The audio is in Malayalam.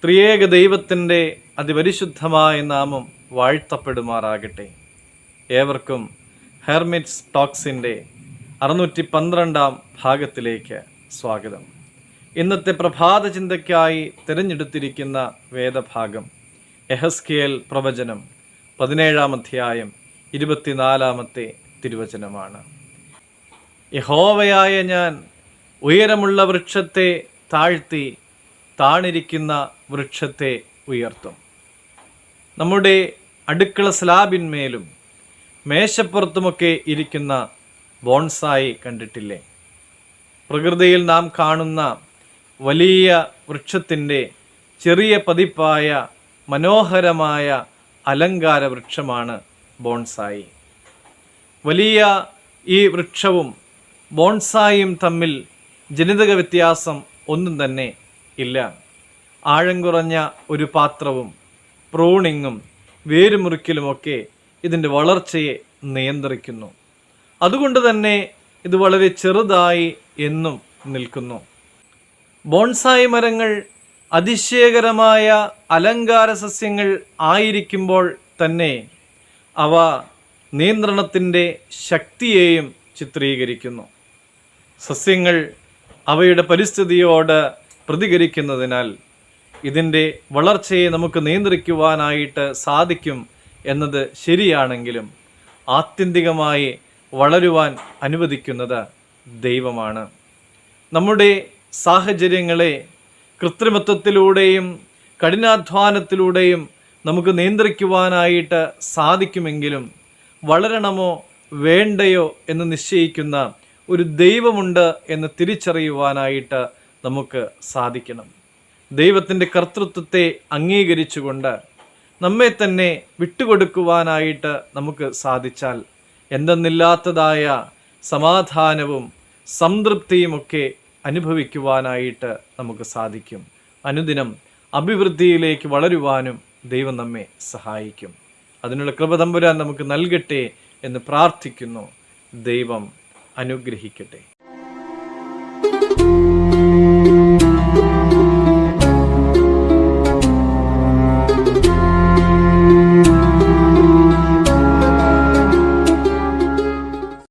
ത്രിയേക ദൈവത്തിൻ്റെ അതിപരിശുദ്ധമായ നാമം വാഴ്ത്തപ്പെടുമാറാകട്ടെ. ഏവർക്കും ഹെർമിറ്റ്സ് ടോക്സിൻ്റെ 612 ഭാഗത്തിലേക്ക് സ്വാഗതം. ഇന്നത്തെ പ്രഭാത ചിന്തയ്ക്കായി തിരഞ്ഞെടുത്തിരിക്കുന്ന വേദഭാഗം യെഹെസ്കേൽ പ്രവചനം 17-ാം അധ്യായം 24-ാമത്തെ തിരുവചനമാണ്. യഹോവയായ ഞാൻ ഉയരമുള്ള വൃക്ഷത്തെ താഴ്ത്തി താണിരിക്കുന്ന വൃക്ഷത്തെ ഉയർത്തും. നമ്മുടെ അടുക്കള സ്ലാബിന്മേലും മേശപ്പുറത്തുമൊക്കെ ഇരിക്കുന്ന ബോൺസായി കണ്ടിട്ടില്ലേ? പ്രകൃതിയിൽ നാം കാണുന്ന വലിയ വൃക്ഷത്തിൻ്റെ ചെറിയ പതിപ്പായ മനോഹരമായ അലങ്കാര വൃക്ഷമാണ് ബോൺസായി. വലിയ ഈ വൃക്ഷവും ബോൺസായും തമ്മിൽ ജനിതക വ്യത്യാസം ഒന്നും തന്നെ ഇല്ല. ആഴം കുറഞ്ഞ ഒരു പാത്രവും പ്രൂണിങ്ങും വേരുമുറിക്കലുമൊക്കെ ഇതിൻ്റെ വളർച്ചയെ നിയന്ത്രിക്കുന്നു. അതുകൊണ്ട് തന്നെ ഇത് വളരെ ചെറുതായി എന്നും നിൽക്കുന്നു. ബോൺസായി മരങ്ങൾ അതിശയകരമായ അലങ്കാര സസ്യങ്ങൾ ആയിരിക്കുമ്പോൾ തന്നെ അവ നിയന്ത്രണത്തിൻ്റെ ശക്തിയെയും ചിത്രീകരിക്കുന്നു. സസ്യങ്ങൾ അവയുടെ പരിസ്ഥിതിയോട് പ്രതികരിക്കുന്നതിനാൽ ഇതിൻ്റെ വളർച്ചയെ നമുക്ക് നിയന്ത്രിക്കുവാനായിട്ട് സാധിക്കും എന്നത് ശരിയാണെങ്കിലും ആത്യന്തികമായി വളരുവാൻ അനുവദിക്കുന്നത് ദൈവമാണ്. നമ്മുടെ സാഹചര്യങ്ങളെ കൃത്രിമത്വത്തിലൂടെയും കഠിനാധ്വാനത്തിലൂടെയും നമുക്ക് നിയന്ത്രിക്കുവാനായിട്ട് സാധിക്കുമെങ്കിലും വളരണമോ വേണ്ടയോ എന്ന് നിശ്ചയിക്കുന്ന ഒരു ദൈവമുണ്ട് എന്ന് തിരിച്ചറിയുവാനായിട്ട് നമുക്ക് സാധിക്കണം. ദൈവത്തിൻ്റെ കർത്തൃത്വത്തെ അംഗീകരിച്ചുകൊണ്ട് നമ്മെ തന്നെ വിട്ടുകൊടുക്കുവാനായിട്ട് നമുക്ക് സാധിച്ചാൽ എന്തെന്നില്ലാത്തതായ സമാധാനവും സംതൃപ്തിയുമൊക്കെ അനുഭവിക്കുവാനായിട്ട് നമുക്ക് സാധിക്കും. അനുദിനം അഭിവൃദ്ധിയിലേക്ക് വളരുവാനും ദൈവം നമ്മെ സഹായിക്കും. അതിനുള്ള കൃപ തമ്പുരാൻ നമുക്ക് നൽകട്ടെ എന്ന് പ്രാർത്ഥിക്കുന്നു. ദൈവം അനുഗ്രഹിക്കട്ടെ.